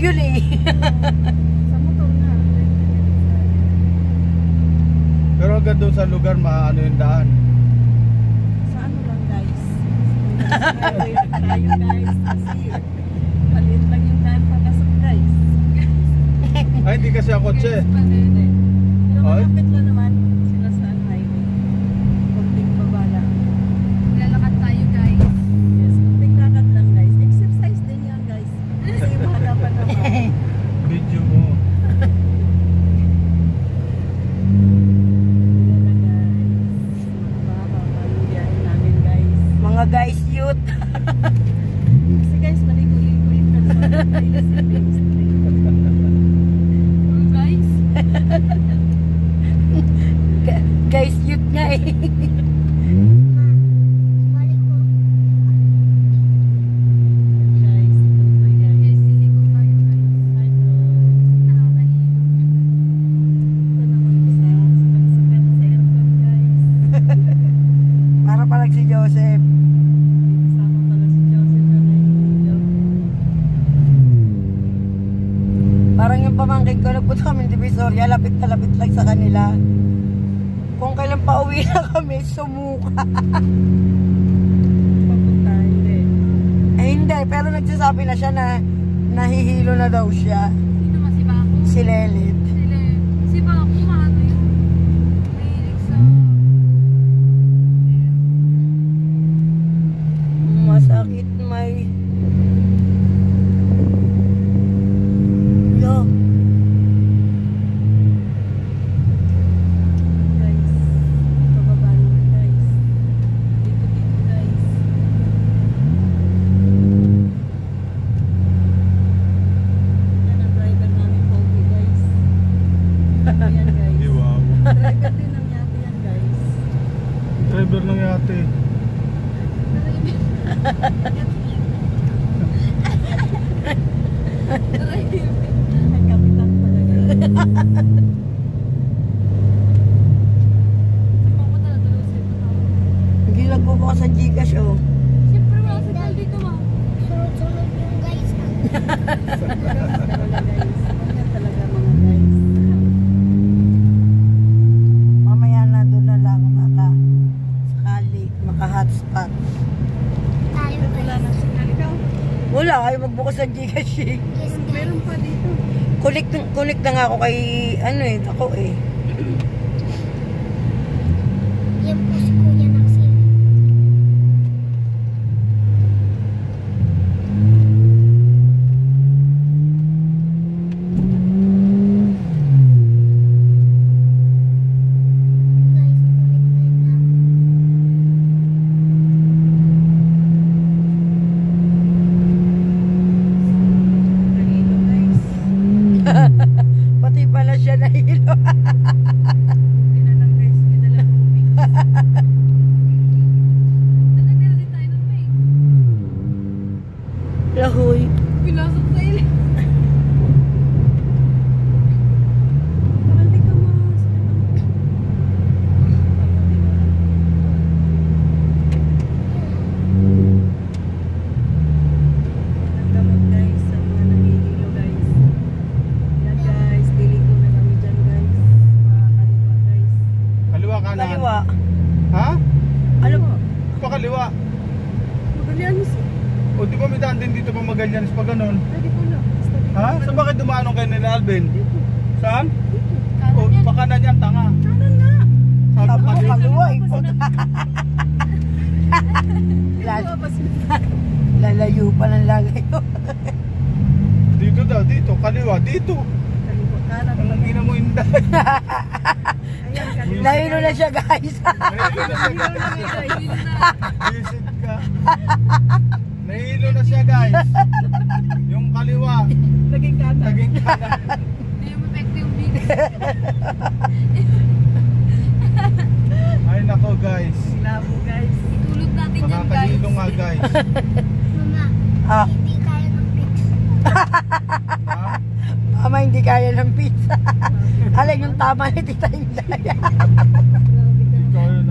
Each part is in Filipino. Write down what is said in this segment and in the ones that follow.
yun eh. Sa motor na. Pero agad doon sa lugar, maano yung daan. Sa ano lang guys. Highway lang tayo guys. Kasi maliit lang yung daan pakasok guys. Ay, hindi kasi ako kotse. Pero Ay. malapit lang naman sila sa highway. Kunting baba lang. Lalakad tayo guys. Yes, kunting lakad lang guys. Exercise din yan guys. Kasi mahalapan naman. Video mo. Ayan na guys. Mababa paluyain namin guys. Mga guys youth. Kasi guys, maligo-ligo yung kalsada guys. Guys. Guys youth nga eh. Guys, tutoy guys. Guys, liligo tayo guys. Nakakahilo. Ito naman isa. Sakit sa aircon guys. Para palag si Joseph. Kasama pala si Joseph na nahihilo. Parang yung pamangkin ko, nagpunta kami ng Divisoria, lapit na lapit lang sa kanila. Kung kailan pa uwi na kami, sumuka. Papunta, hindi. Eh hindi, pero nagsasabi na siya na nahihilo na daw siya. Sino man si Bako? Si Lelit. Si Bako, maano yun? Mahilig sa... Masakit may... Yo. Guys, pababa naman guys. Dito guys. Yan ang driver namin, Pogi guys. Ayan guys. Di wow. Driver din ng yate yan guys. Driver ng yate. Ay, kapitan pala guys. Bako talaga daw si Bako. Hindi nagbubukas sa Gcash oh. Siyempre wala si Tal dito ma. Sunod-sunod yung guys. Wala guys. Ganyan talaga mga guys. Mamaya na doon na lang sakali maka-hotspot. Tayo Wala na signal ikaw. Wala, ayaw magbukas sa Gcash eh. Yes, Meron pa dito. Connect na nga ako kay, ano eh, ako eh. yan po si Kuya ng sila. Guys, Nahilo guys. Pati pala siya nahilo. Hindi na lang guys. May dalang tubig. Nalagdala din tayo nun eh. Lahoy. Pinasok sa ilim. Parang di ka mas. Ang gamot guys sa mga nahihilo guys. Yan guys, diligo na kami dyan guys. Makakaliwa guys. Kaliwa kanan. Kaliwa. Ha? Ano po? Pa kaliwa. Magaling siya. O di ba may daan din dito pa Magallanes pa ganun? Pwede ko na. Basta dito. Ha? Saan bakit dumaanong kayo nila Alvin? Dito. Saan? Kanan O, yan. pa kanan yan, tanga. Kanan nga. Sabi Sabi ko kaliwa. kaliwa eh. Dito pa sila. Lalayo pa ng lalayo. Dito daw, dito. Kaliwa, dito. Kaliwa. Kanan. Ang ina mo inday. Ayan, kaliwa. Nahilo na siya guys. Nahilo na siya. Hilo na. Visit ka. Nahilo na siya guys. Yung kaliwa. Naging kanan. Naging kanan. Hindi mo effect yung bigas. Ay nako guys. Labo guys. Itulog natin yan guys. Makakahilo nga guys. Mama, Ah, hindi kaya ng pizza. Ha? mama hindi kaya ng pizza. Alin yung tama ni Tita Inday. Ikaw yun.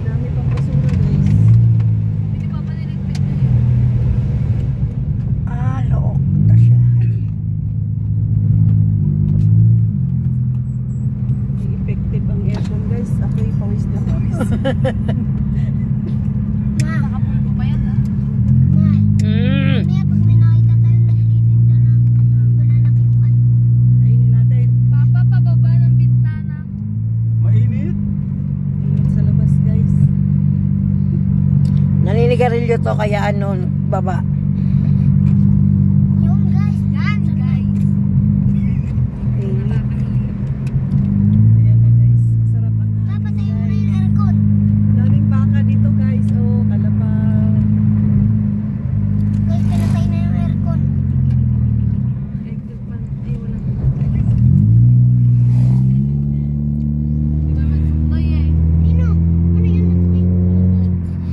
Dami pang Ma, Nakapulbo pa yan ah. ma. Mamaya pag may nakita tayo nagtitinda ng banana cake kayo. Kainin natin. Papa, pababa ng bintana. Mainit. Init sa labas guys. Naninigarilyo to kaya ano, baba. Yung guys, Yan, guys. Ayan na guys. Masarap ang dapat hangin, tayo na guys. yung aircon. Daming baka dito guys. Oh, kalabaw. Guys, pinatay na yung aircon. Exit pan. Ay, wala. Di ba magsuklay eh? Ano? Ano yun natin?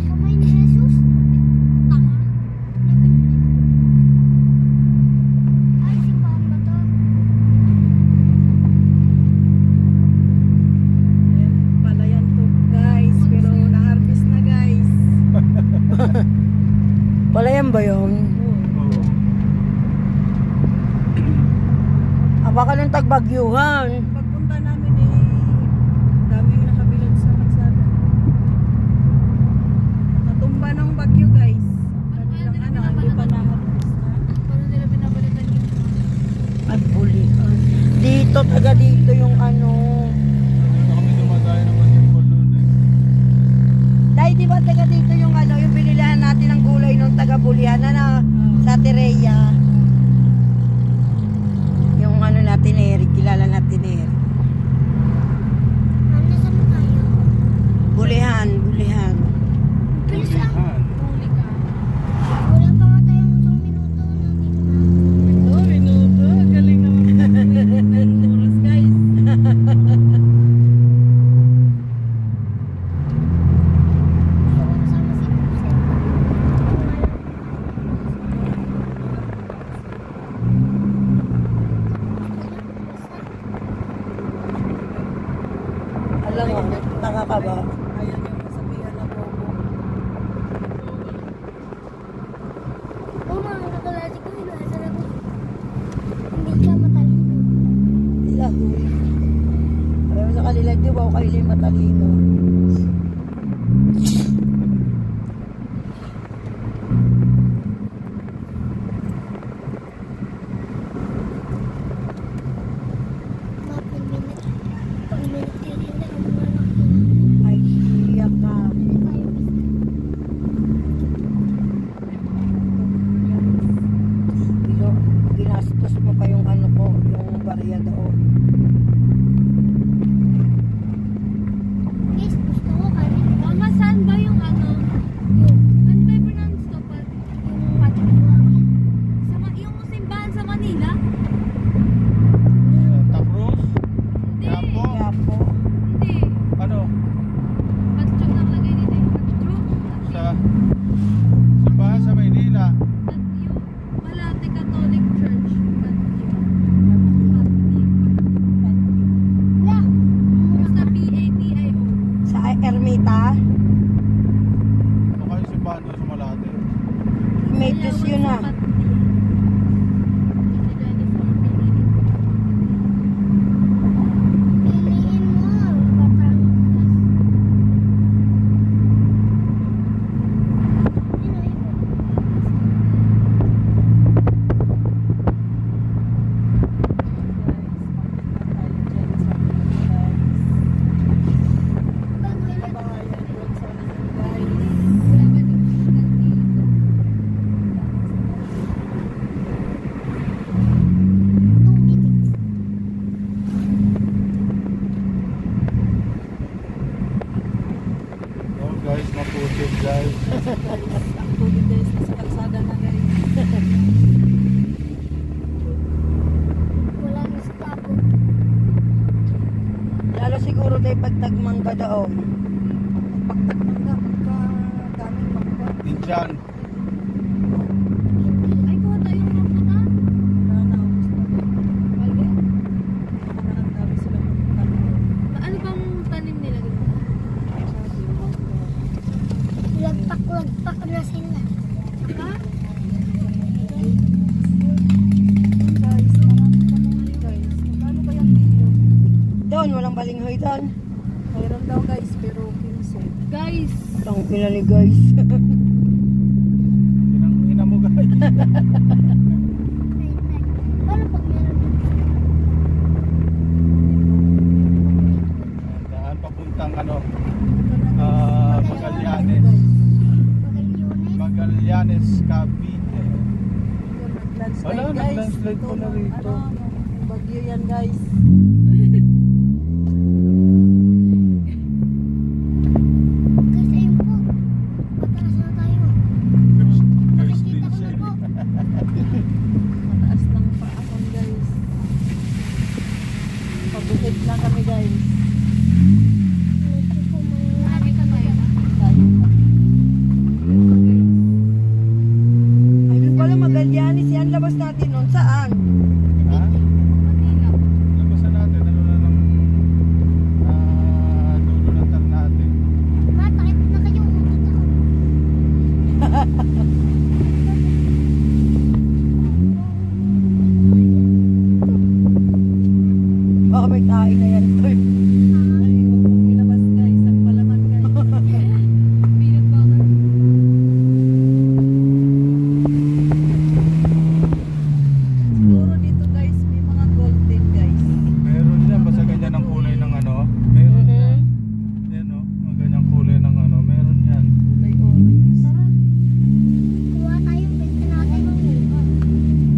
Kamay ni Jesus? Tanga. Na ganun eh. Ay, simbahan ba to? Ayan, palayan to guys. Pero na-harvest na guys. Palayan ba yun? Oh. Oo. Baka ng tagbagyuhan. Pagpunta namin eh, daming nakabilad sa kalsada. Natumba ng bagyo guys. Kanilang hindi pa na-harvest na. Paano nila binabalikan yun? At bulihan. Dito, taga dito yung ano. Na kami dumadayo ng basketball doon eh. Dahil di ba taga dito yung ano, yung binilihan natin ng gulay nung taga bulihan na sa Tereya. Yung ano natin Eric, kilala natin Eric. Ano, saan na tayo? Bulihan. Bilis ah. Bulihan. Huli ka. Wala pa nga tayong isang minuto. Nandito na. Oh, minuto. Galing naman. Ng oras guys. Gusto ko kasama si Pusen. Alam mo, nakakaba. Ayaw niyo masabihan na bobo. Oo, mga kakalati ko, inaasan ako. Hindi ka matalino. Lahoy. Alam mo sa kanila, di ba kayo yung matalino? Mga pag-minute din na ang mga nakita. Ay, iyak ka. Hindi tayo basta. Ginastos mo pa yung ano ko, yung barya doon. Guys, gusto ko kanin. Mama, saan ba yung ano? Ano ba yung pronounce to? Yung patibuhangin. Yung simbahan sa Manila? Tapros? Hindi. Yapo? Kaya po, Hindi. Ano? Patsyog nakalagay dito eh. Patsyog? Sa simbahan sa Maynila. Patyo. Malate Catholic Church. Patyo. La, Basta P-A-T-I-O. sa Ermita, Ano kayo simbahan doon sa Malate? Metis yun ah. piliin mo. Batangas. Ano yun? Bago yun. 2 minutes. Oh guys, maputik guys. Ang tubig guys, nasa kalsada na guys. Wala na sa tabo. Lalo siguro dahil pagtagmang ka doon. Pagtagmangga, pagka-daming mangga. Diyan. Ay, kuha tayong rambutan. Naubos na. Bali. Baka ang dami silang tanim. Ano bang tanim nila dito? Sabi, mangga. Lagpak-lagpak na sila. Ha? Guys, marami pa naman guys. Magkano kaya ang kilo? Doon, walang balinghoy doon. Mayroon daw guys, pero 15. Guys, Ang ina ni guys. Ina mo guys. Paano pag meron Daan papuntang ano, Magallanes? Magallanes, Cavite. Wala, Nag-landslide guys. nag-landslide po na rito. Yung bagyo yan guys. Guys, ayun po. Mataas na tayo. Nakikita ko na po. Mataas ng paakon guys. Pabukid na kami guys. Medyo po marami ka tayo. Tayo pa. Ayun pala Magallanes yan. Labas natin nun. Saan? Ha? Manila. Labasan natin, ano na ng dulo ng Ternate. matakit na kayo. Utot ako. Baka may tayo na yan. Ay, nilabas guys. Ang palaman guys. Peanut butter. Siguro dito guys, may mga golden guys. Meron yan, basta ganyan ang kulay ng ano. Meron yan. Yan o, ganyang kulay ng ano. Meron yan. Kulay orange. Kuha tayo. Benta natin.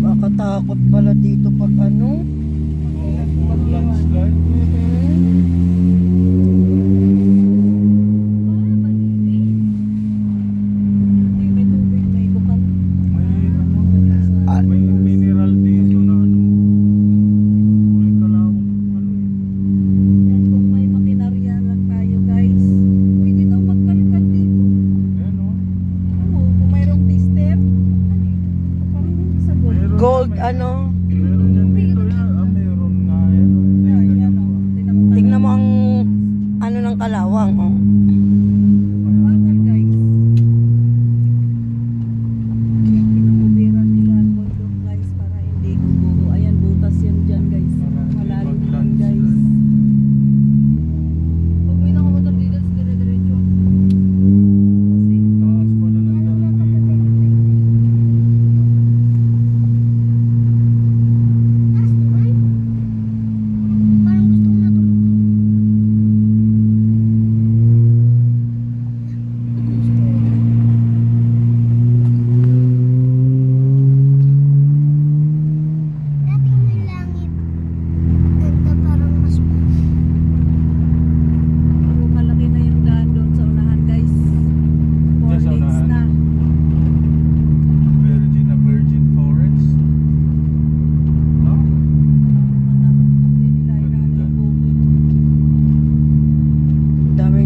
Baka takot pala dito pag ano. Oh, landslide. Hindi, may tubig, may bukal. May mineral dito na ano. Kulay kalawang ano. Yan, kung may makinarya lang tayo guys. Pwede daw magkalkal dito. Yan o. Oo, kung mayroong tester. Parang sa gold. Meron Gold na, may- ano. Meron yan dito yan. Meron nga yan. Yan, yan o. Tingnan mo. Tingnan mo ang ano ng kalawang. Oh. Bakal guys. Pinakubiran nila ang bundok guys para hindi guguho. Ayan, butas yan dyan guys. Para hindi Malalim yan mag-landslide. guys. Pag may nakamotor dito, dire-diretso. Kasi Taas pala ng daan dito. Taas naman. Parang gusto ko na tulog. Dati may langit. Ganda parang mas puro malaki na yung daan doon sa unahan guys. Four Diyan sa lanes unahan? na. Virgin Forest. No? Anak, hindi nila inaano yung bukid.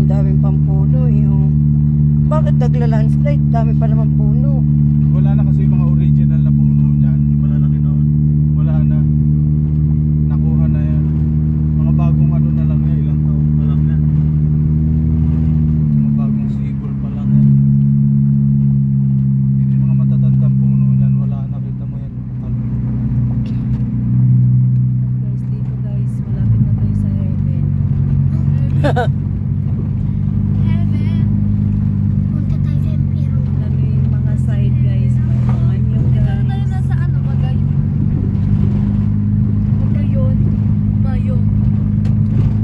Daming pampuno eh. Oh. Bakit nagla-landslide? Dami pa naman puno. Wala na kasi yung mga original na puno niyan. Yung malalaki noon. Wala na. Nakuha na yan. Mga bagong ano na lang yan. Ilang taon pa lang yan. Mga bagong sibol pa lang yan. Yung mga matatandang puno niyan. Wala na. Kita mo yan. Guys, dito guys, malapit na tayo sa heaven. Heaven. punta tayo sa impyerno. Ano yung mga side guys, may mga new Dito na tayo guys. nasa ano, Magayon. Mayon.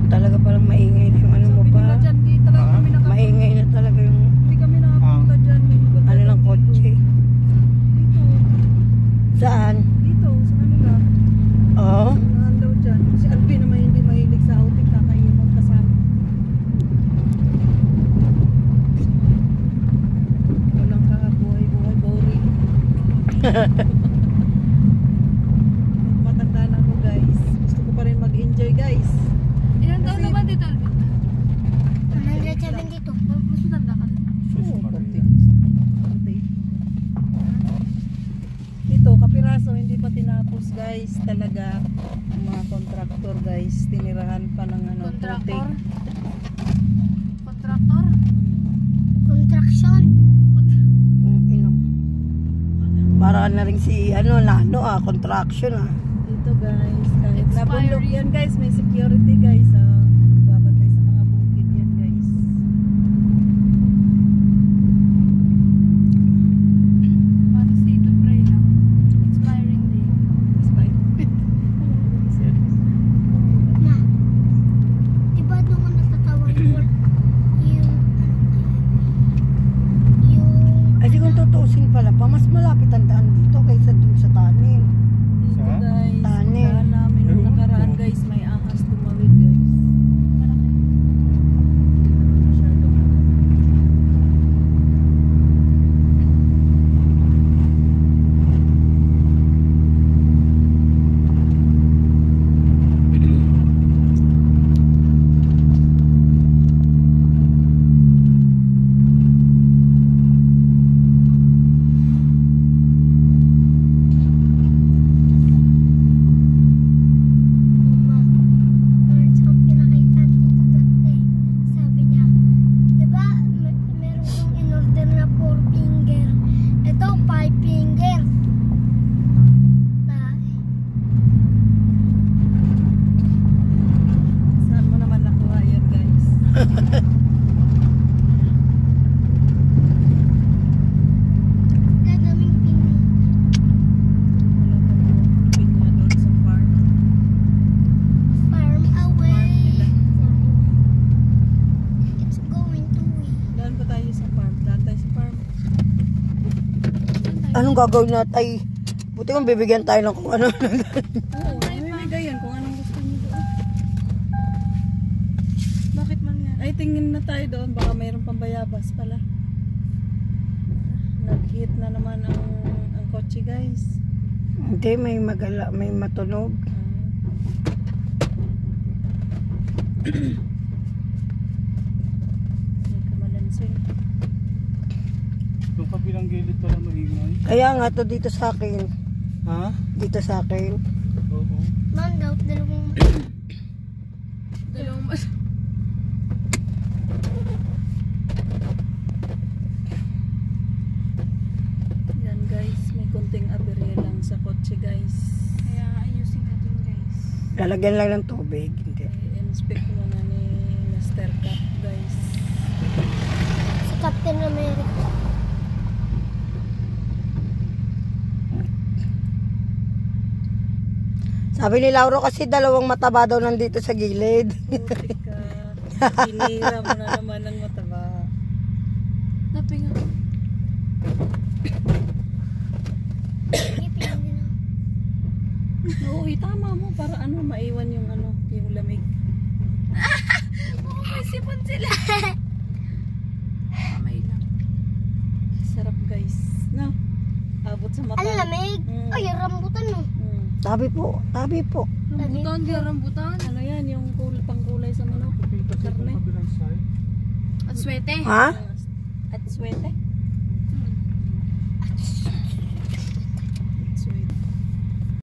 Talaga palang maingay na yung ano mo Sabi nila pa. dyan, di talaga kami nakapunta. Maingay na talaga yung Hindi kami nakapunta dyan. May ganda ano ng ng kotse. ilog. Dito, Saan? dito, sa kanila. Oo. Saan daw dyan. Si Alvin naman hindi mahilig sa outing, kakainin magkasama. Walang kakabuhay-buhay, boring. Matanda na ako guys. Gusto ko pa rin mag-enjoy guys. Ilan taon Kasi- naman dito, Alvin? 172. Mas matanda ka din. Sus Oo, Maria. konti. Ito, kapiraso, hindi pa tinapos guys. Talaga, ang mga kontraktor guys, tinirahan pa ng ano, Contractor? putik. Contractor? Contraction. Inom. Para na rin si ano, Lano contraction Dito guys, kahit Expired. nabundok yan guys, may security guys. Babantay sa mga bukid. Dadaming pinya. Wala pa po pinya doon sa farm. Farm away. Nila. It's going to win. Daan pa tayo sa farm. Daan tayo sa farm. Anong gagawin natin? Ay, buti kung bibigyan tayo ng kung ano. Oo, mamimigay yan kung anong gusto niyo doon. Bakit mangyari? Ay, tingin na tayo doon. Baka mayroon pang bayabas pala. Nag-hit na naman ang kotse, guys. Hindi, may magala, may matunog. May kamalansing. Yung kabilang gilid pala maingay. Kaya nga to dito sa akin. Ha? Dito sa akin. Oo. Man daw, dalawang Dalawang mas... Yan, guys. May konting aberya lang sa kotse, guys. Kaya ayusin natin guys. Lalagyan lang ng tubig. Hindi. I-inspect muna ni Mr. Cap, guys. si Captain America. Sabi ni Lauro kasi dalawang mataba daw nandito sa gilid. Putik ka. Sinira mo na naman ng mataba. Napinga. Sige, pinagin na. Oo, itama mo para ano, maiwan yung ano, yung lamig. Oo, may sipon sila. Kamay lang. Sarap, guys. No? Abot sa mata. Ang lamig. Ay, rambutan mo. Tabi po, tabi po. Rambutan, di rambutan. Ano yan, yung pangkulay sa manok. Kapita sa Karne. kabilang side. At swete. Ha? At swete.